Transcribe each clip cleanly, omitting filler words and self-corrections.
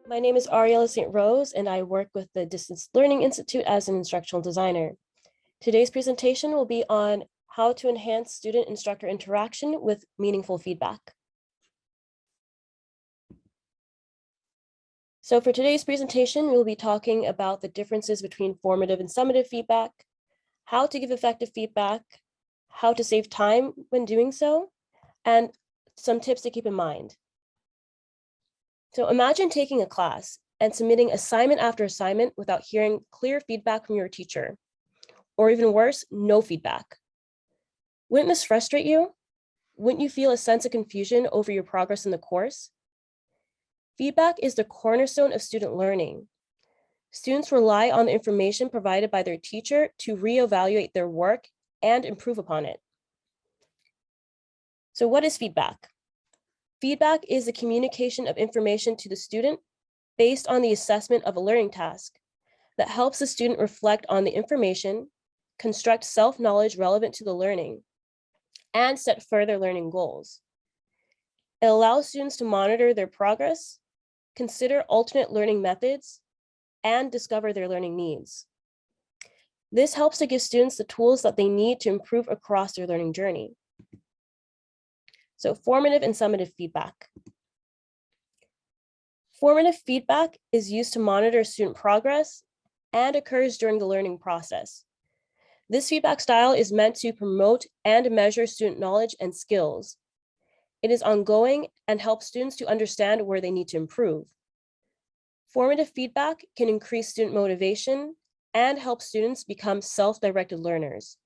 My name is Ariella St. and I work with the Distance Learning Institute as an instructional designer. Today's presentation will be on how to enhance student-instructor interaction with meaningful feedback. So for today's presentation, we'll be talking about the differences between formative and summative feedback, how to give effective feedback, how to save time when doing so, and some tips to keep in mind. So imagine taking a class and submitting assignment after assignment without hearing clear feedback from your teacher, or even worse, no feedback. Wouldn't this frustrate you? Wouldn't you feel a sense of confusion over your progress in the course? Feedback is the cornerstone of student learning. Students rely on the information provided by their teacher to reevaluate their work and improve upon it. So what is feedback? Feedback is the communication of information to the student based on the assessment of a learning task that helps the student reflect on the information, construct self-knowledge relevant to the learning, and set further learning goals. It allows students to monitor their progress, consider alternate learning methods, and discover their learning needs. This helps to give students the tools that they need to improve across their learning journey. So formative and summative feedback. Formative feedback is used to monitor student progress and occurs during the learning process. This feedback style is meant to promote and measure student knowledge and skills. It is ongoing and helps students to understand where they need to improve. Formative feedback can increase student motivation and help students become self-directed learners.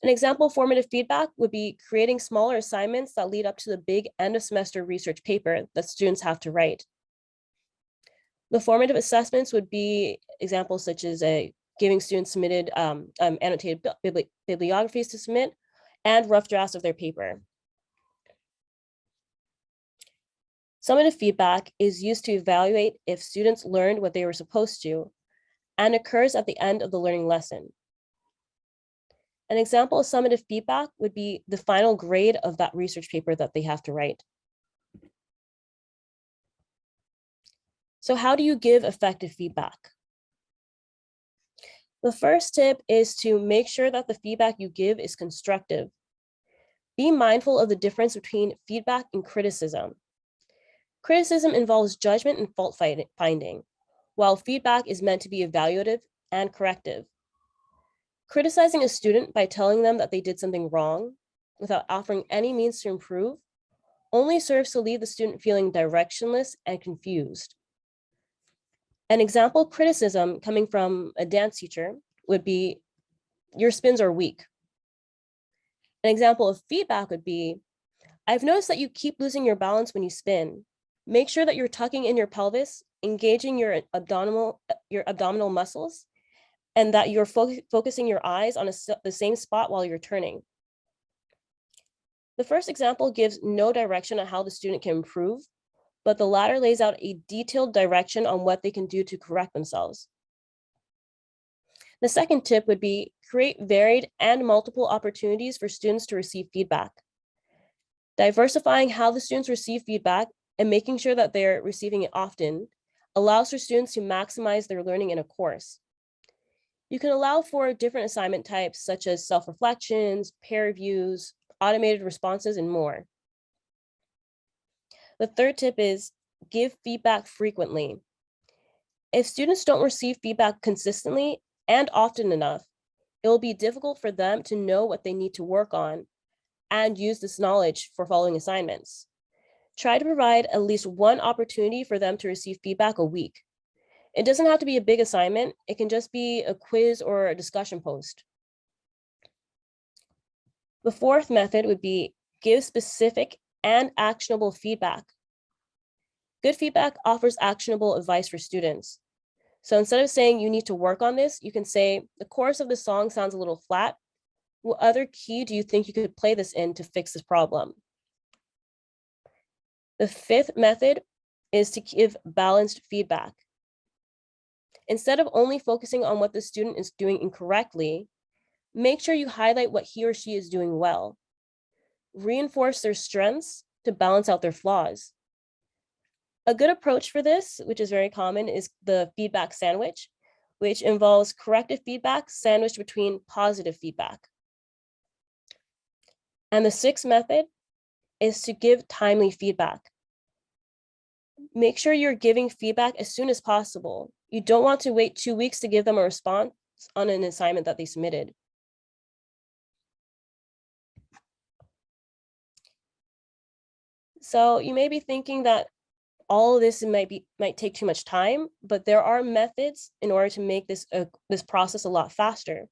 An example of formative feedback would be creating smaller assignments that lead up to the big end of semester research paper that students have to write. The formative assessments would be examples such as giving students submitted annotated bibliographies to submit and rough drafts of their paper. Summative feedback is used to evaluate if students learned what they were supposed to and occurs at the end of the learning lesson. An example of summative feedback would be the final grade of that research paper that they have to write. So how do you give effective feedback? The first tip is to make sure that the feedback you give is constructive. Be mindful of the difference between feedback and criticism. Criticism involves judgment and fault finding, while feedback is meant to be evaluative and corrective. Criticizing a student by telling them that they did something wrong without offering any means to improve only serves to leave the student feeling directionless and confused. An example of criticism coming from a dance teacher would be, your spins are weak. An example of feedback would be, I've noticed that you keep losing your balance when you spin. Make sure that you're tucking in your pelvis, engaging your abdominal muscles, and that you're focusing your eyes on the same spot while you're turning. The first example gives no direction on how the student can improve, but the latter lays out a detailed direction on what they can do to correct themselves. The second tip would be create varied and multiple opportunities for students to receive feedback. Diversifying how the students receive feedback and making sure that they're receiving it often allows for students to maximize their learning in a course. You can allow for different assignment types such as self-reflections, peer reviews, automated responses, and more. The third tip is give feedback frequently. If students don't receive feedback consistently and often enough, it will be difficult for them to know what they need to work on and use this knowledge for following assignments. Try to provide at least one opportunity for them to receive feedback a week. It doesn't have to be a big assignment. It can just be a quiz or a discussion post. The fourth method would be give specific and actionable feedback. Good feedback offers actionable advice for students. So instead of saying you need to work on this, you can say the chorus of the song sounds a little flat. What other key do you think you could play this in to fix this problem? The fifth method is to give balanced feedback. Instead of only focusing on what the student is doing incorrectly, make sure you highlight what he or she is doing well. Reinforce their strengths to balance out their flaws. A good approach for this, which is very common, is the feedback sandwich, which involves corrective feedback sandwiched between positive feedback. And the sixth method is to give timely feedback. Make sure you're giving feedback as soon as possible. You don't want to wait 2 weeks to give them a response on an assignment that they submitted. So you may be thinking that all of this might take too much time, but there are methods in order to make this process a lot faster.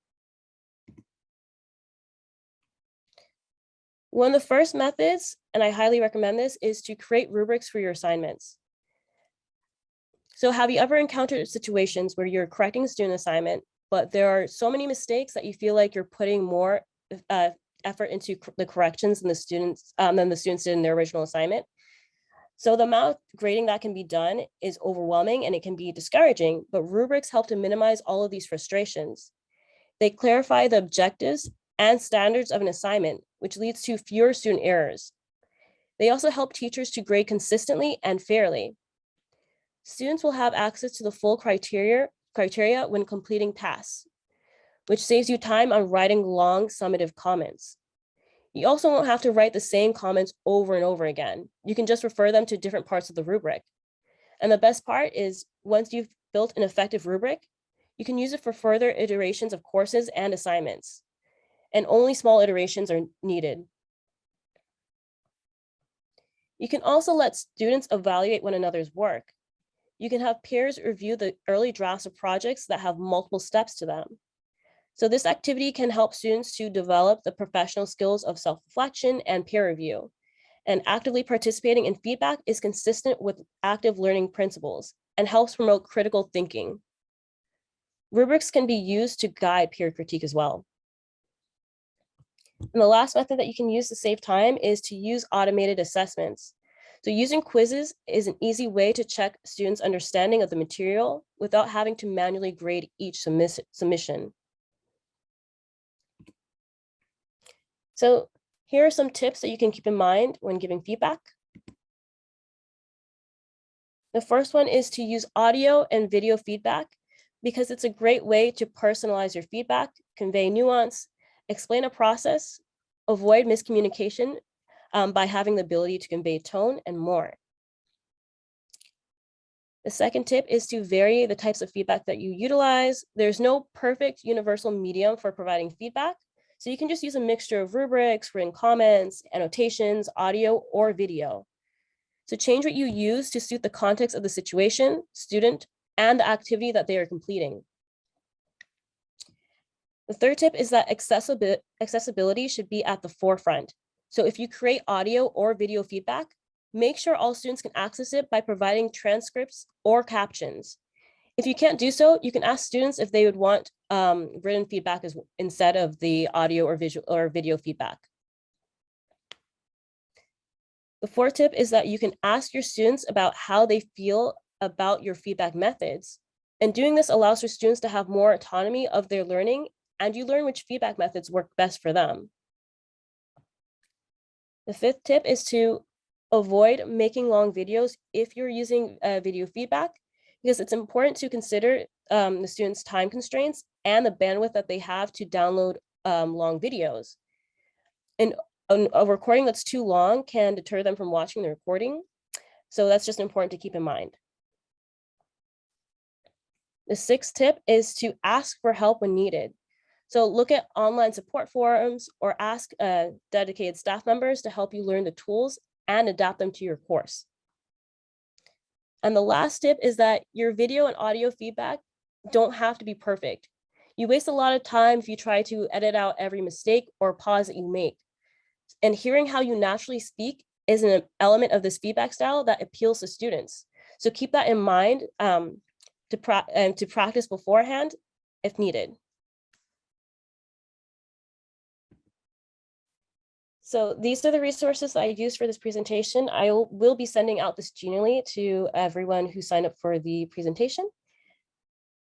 One of the first methods, and I highly recommend this, is to create rubrics for your assignments. So have you ever encountered situations where you're correcting a student assignment, but there are so many mistakes that you feel like you're putting more effort into the corrections than the students did in their original assignment? So the amount of grading that can be done is overwhelming and it can be discouraging, but rubrics help to minimize all of these frustrations. They clarify the objectives and standards of an assignment, which leads to fewer student errors. They also help teachers to grade consistently and fairly. Students will have access to the full criteria when completing tasks, which saves you time on writing long summative comments. You also won't have to write the same comments over and over again. You can just refer them to different parts of the rubric. And the best part is once you've built an effective rubric, you can use it for further iterations of courses and assignments. And only small iterations are needed. You can also let students evaluate one another's work. You can have peers review the early drafts of projects that have multiple steps to them. So this activity can help students to develop the professional skills of self-reflection and peer review. And actively participating in feedback is consistent with active learning principles and helps promote critical thinking. Rubrics can be used to guide peer critique as well. And the last method that you can use to save time is to use automated assessments. So using quizzes is an easy way to check students' understanding of the material without having to manually grade each submission. So here are some tips that you can keep in mind when giving feedback. The first one is to use audio and video feedback because it's a great way to personalize your feedback, convey nuance, explain a process, avoid miscommunication by having the ability to convey tone and more. The second tip is to vary the types of feedback that you utilize. There's no perfect universal medium for providing feedback. So you can just use a mixture of rubrics, written comments, annotations, audio, or video. So change what you use to suit the context of the situation, student, and the activity that they are completing. The third tip is that accessibility should be at the forefront. So if you create audio or video feedback, make sure all students can access it by providing transcripts or captions. If you can't do so, you can ask students if they would want written feedback instead of the audio or video feedback. The fourth tip is that you can ask your students about how they feel about your feedback methods. And doing this allows for students to have more autonomy of their learning, and you learn which feedback methods work best for them. The fifth tip is to avoid making long videos if you're using video feedback, because it's important to consider the students' time constraints and the bandwidth that they have to download long videos. And a recording that's too long can deter them from watching the recording. So that's just important to keep in mind. The sixth tip is to ask for help when needed. So look at online support forums or ask dedicated staff members to help you learn the tools and adapt them to your course. And the last tip is that your video and audio feedback don't have to be perfect. You waste a lot of time if you try to edit out every mistake or pause that you make. And hearing how you naturally speak is an element of this feedback style that appeals to students. So keep that in mind to practice beforehand if needed. So these are the resources that I used for this presentation. I will be sending out this generally to everyone who signed up for the presentation.